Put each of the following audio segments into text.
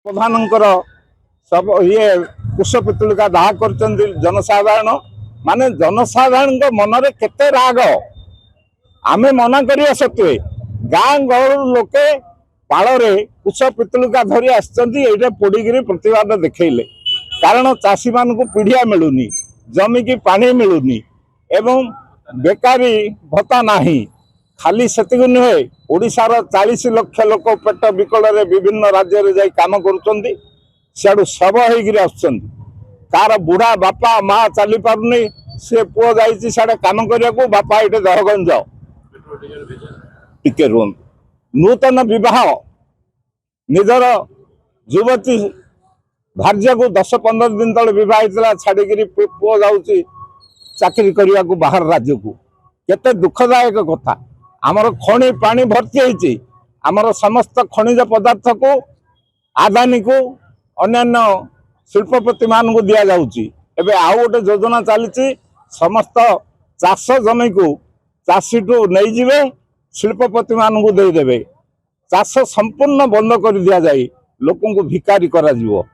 प्रधानंकर सब ये कुशपुतलिका दाह कर जनसाधारण माने जनसाधारण मन में केते राग आमे मना करिया सत्वे गाँ गहल लोके पाड़े कुशपुतलिका धरी आसटे पोड़िकी प्रतिवाद देखले कारण चाषी मान को पीढ़िया मिलूनी जमी की पानी मिलूनी एवं बेकारी भत्ता नाही खाली सेतिक नुहे ओडिशार 40 लाख लोक पेट विकल विभिन्न राज्य में जाई काम करुचंदी सियाडू शव होकर आसुचंदी कार बुढ़ा बापा माँ चली पारुनी से पुओ जाइए सियाडे काम करने को बापा ये दहगंज जाओ टिके रुहन नूतन विवाह निजर युवती भार्य को 10-15 दिन तले बह छाड़ी पुओ जाऊँगी चाकरी करने को बाहर राज्य को केते दुखदायक कथा आमर खनि पानी भर्ती होती आमर समस्त खनिज पदार्थ को आदानी को अन्य शिल्पपति मान को दि जाऊँगी एवं आउ गोटे योजना चली समस्त चाष जमी को चाषी टू नहीं जिवे शिल्पपति मान को देदेवे चाष संपूर्ण बंद कर दि जाए लोक को भिकारी करा जीवो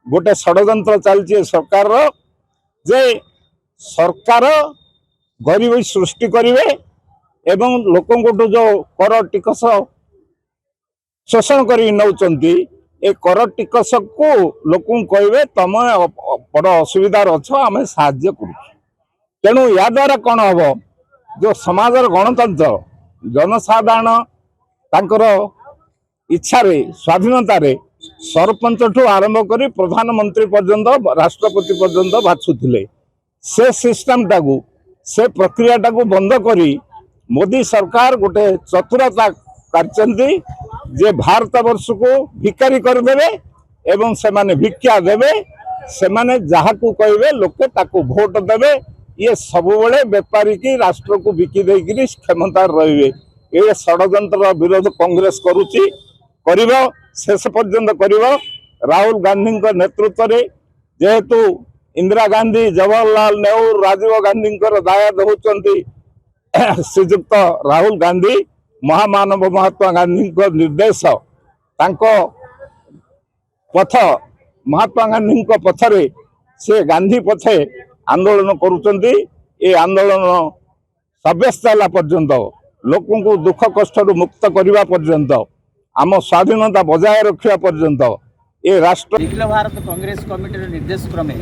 गोटे षड्यंत्र चलती सरकार जे सरकार गरीबी सृष्टि करेंगे एवं लोकों जो कर टिकस शोषण कर नौचंती ए कर टिकस को लोक कहे तुम बड़ असुविधार अच्छ आम साहाय्य करूँ तेणु या द्वारा कौन हम जो समाजर गणतंत्र जनसाधारण तांकर इच्छा स्वाधीनतार सरपंच ठू आरंभ कर प्रधानमंत्री पर्यंत राष्ट्रपति पर्यंत बाछुले से सिस्टम टाकू से प्रक्रिया टाकू बंद करी मोदी सरकार गोटे चतुरता करचंदी जे भारत वर्ष को भिकारी करदेवे एवं से माने भिक्षा देवे से माने जहा को कहे लोके ताकू भोट देवे ये सब बड़े बेपारी की राष्ट्र को बिकी देकी क्षमता रहिबे ये षड्यंत्र विरोध कांग्रेस करुच्ची शेष पर्यंत राहुल गांधी नेतृत्व में जेहेतु इंदिरा गांधी जवाहरलाल नेहरू राजीव गांधी दायाद होती श्रीजुक्त राहुल गांधी महामानव महात्मा गांधी निर्देश पथ महात्मा गांधी पथरे से गांधी पथे आंदोलन करुचंती ए आंदोलन सब्यस्त होला पर्यंत लोकों को दुख कष्ट मुक्त करने पर्यंत आम स्वाधीनता बजाय रखा पर्यंत ये राष्ट्र निखिल भारत कांग्रेस कमिटी निर्देश क्रमे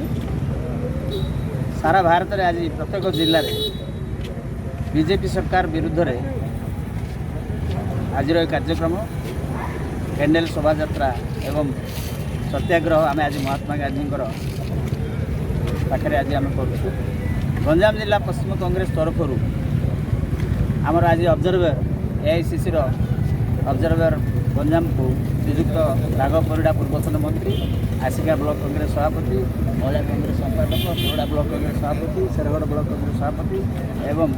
सारा भारत में आज प्रत्येक जिले में बीजेपी सरकार विरुद्ध रे आज कार्यक्रम कैंडल शोभा यात्रा एवं सत्याग्रह आम आज महात्मा गांधी पाखे आज आम करूँ गंजाम जिला पश्चिम कांग्रेस तरफ आमर आज ऑब्जर्वर एआईसीसी ऑब्जर्वर गंजाम को श्रीजुक्त राघव परिड़ा पूर्वतन मंत्री आसिका ब्लॉक कांग्रेस सभापति महिला कांग्रेस संपादक बरोड़ा ब्लॉक कांग्रेस सभापति शेरगढ़ ब्लॉक कांग्रेस सभापति एवं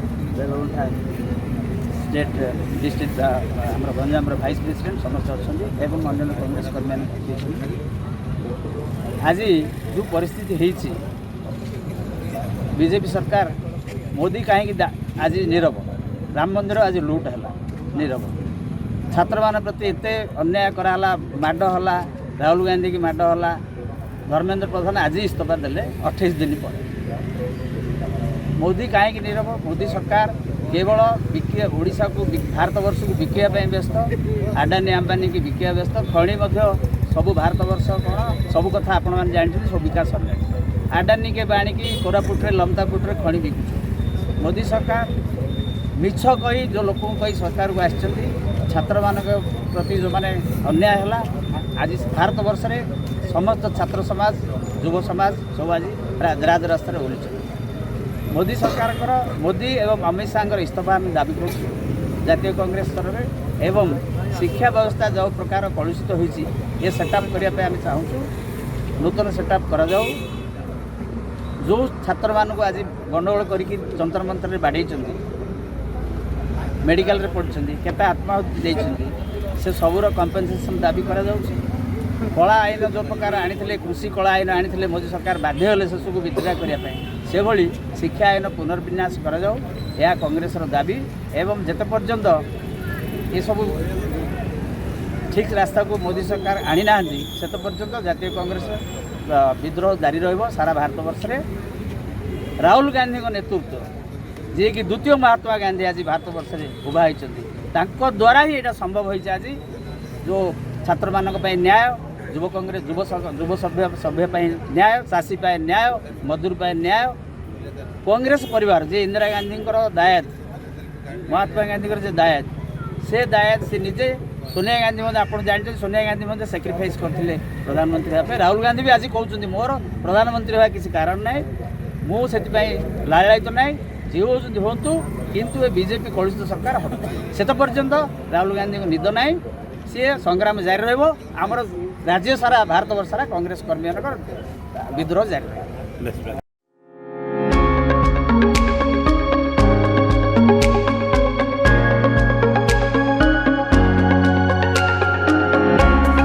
स्टेट डिस्ट्रिक्ट आम गंजाम भाइस प्रेसिडेंट समस्त अच्छा एवं अन्य कांग्रेस कर्मी आज जो परिस्थिति होती बीजेपी सरकार मोदी कहीं आज नीरव राम मंदिर आज लुट है नीरव छात्र मान प्रति एते अन्याय कराला माड होला राहुल गांधी की माड होला धर्मेंद्र प्रधान आज इस्तीफा देले 28 दिन पर मोदी कहीं नीरव मोदी सरकार केवल ओडिशा को भारत वर्ष को बिकापी व्यस्त आडानी अंबानी की बिका व्यस्त खणी सब भारत वर्ष कौन सब कथा आपण मैंने जानते सब विकास सरकार आडानी के बाणिकी कोरापुटे लमतापुटे खणी बिकुछ मोदी सरकार मिछ कही जो लोक कही सरकार को आसछंती छात्र मान प्रति जो माने अन्याय है आज भारत वर्ष में समस्त छात्र समाज युव समाज सब आज राजरास्ता ओल्ल मोदी सरकार मोदी एवं अमित शाह इस्तीफा आम दाबी कर जातीय कांग्रेस स्तर में एवं शिक्षा व्यवस्था जो प्रकार कलुषित होती ये सेटअप करने आम चाहूँ नूतन सेटअप कर जो छात्र मान को आज गंडगोल करके जंतर मंतर में बाड़े मेडिकल रे पढ़ुछंती केते आत्माहुति देइछंती से सबूर कंपेनसेशन दाबी करा जाउछि कला आईन जो प्रकार आनी कृषि कला आईन आनी मोदी सरकार बाध्य हेले से सबको वित्ड्रा करने से भली शिक्षा आईन पुनर्विन्यास करा जाऊ यह कांग्रेस दाबी एवं जेते पर्यंत ये सब ଠିକ୍ ରାସ୍ତାକୁ ମୋଦି ସରକାର ଆଣିନାହାନ୍ତି ସେତେ ପର୍ଯ୍ୟନ୍ତ ଜାତୀୟ କଂଗ୍ରେସ ବିଦ୍ରୋହ ଜାରି ରହିବ ସାରା ଭାରତବର୍ଷରେ। ରାହୁଲ ଗାନ୍ଧୀଙ୍କ ନେତୃତ୍ୱ ଯିଏକି ଦ୍ୱିତୀୟ ମହାତ୍ମା ଗାନ୍ଧୀ ଆଜି ଭାରତବର୍ଷରେ ଉଭା ହୋଇଛନ୍ତି ତାଙ୍କ ଦ୍ୱାରା ହିଁ ଏଇଟା ସମ୍ଭବ ହୋଇଛି। ଆଜି ଯେଉଁ ଛାତ୍ରମାନଙ୍କ ପାଇଁ ନ୍ୟାୟ, ଯୁବ କଂଗ୍ରେସ ଯୁବ ସଭ୍ୟ ପାଇଁ ନ୍ୟାୟ, ଚାଷୀ ପାଇଁ ନ୍ୟାୟ, ମଜଦୁର ପାଇଁ ନ୍ୟାୟ, କଂଗ୍ରେସ ପରିବାର ଯେ ଇନ୍ଦିରା ଗାନ୍ଧୀଙ୍କର ଦାୟାଦ, ମହାତ୍ମା ଗାନ୍ଧୀଙ୍କର ଯେ ଦାୟାଦ, ସେ ଦାୟାଦ ସେ ନିଜେ ସୋନିଆ ଗାନ୍ଧୀ ମଧ୍ୟ ଆପଣ ଜାଣିଛନ୍ତି ସୋନିଆ ଗାନ୍ଧୀ ମଧ୍ୟ ସାକ୍ରିଫାଇସ୍ କରିଥିଲେ ପ୍ରଧାନମନ୍ତ୍ରୀ ହେବା ପାଇଁ। ରାହୁଲ ଗାନ୍ଧୀ ବି ଆଜି କହୁଛନ୍ତି ମୋର ପ୍ରଧାନମନ୍ତ୍ରୀ ହେବା କିଛି କାରଣ ନାହିଁ, ମୁଁ ସେଥିପାଇଁ ଲାଳାୟିତ ନାହିଁ, ଯିଏ ହେଉଛନ୍ତି ହୁଅନ୍ତୁ, କିନ୍ତୁ ଏ ବିଜେପି କଳୁଷିତ ସରକାର ହବ। ସେତେ ପର୍ଯ୍ୟନ୍ତ ରାହୁଲ ଗାନ୍ଧୀଙ୍କ ନିଦ ନାହିଁ, ସିଏ ସଂଗ୍ରାମ ଜାରି ରହିବ। ଆମର ରାଜ୍ୟ ସାରା ଭାରତବର୍ଷ ସାରା କଂଗ୍ରେସ କର୍ମୀମାନଙ୍କର ବିଦ୍ରୋହ ଜାରି ରହିବ।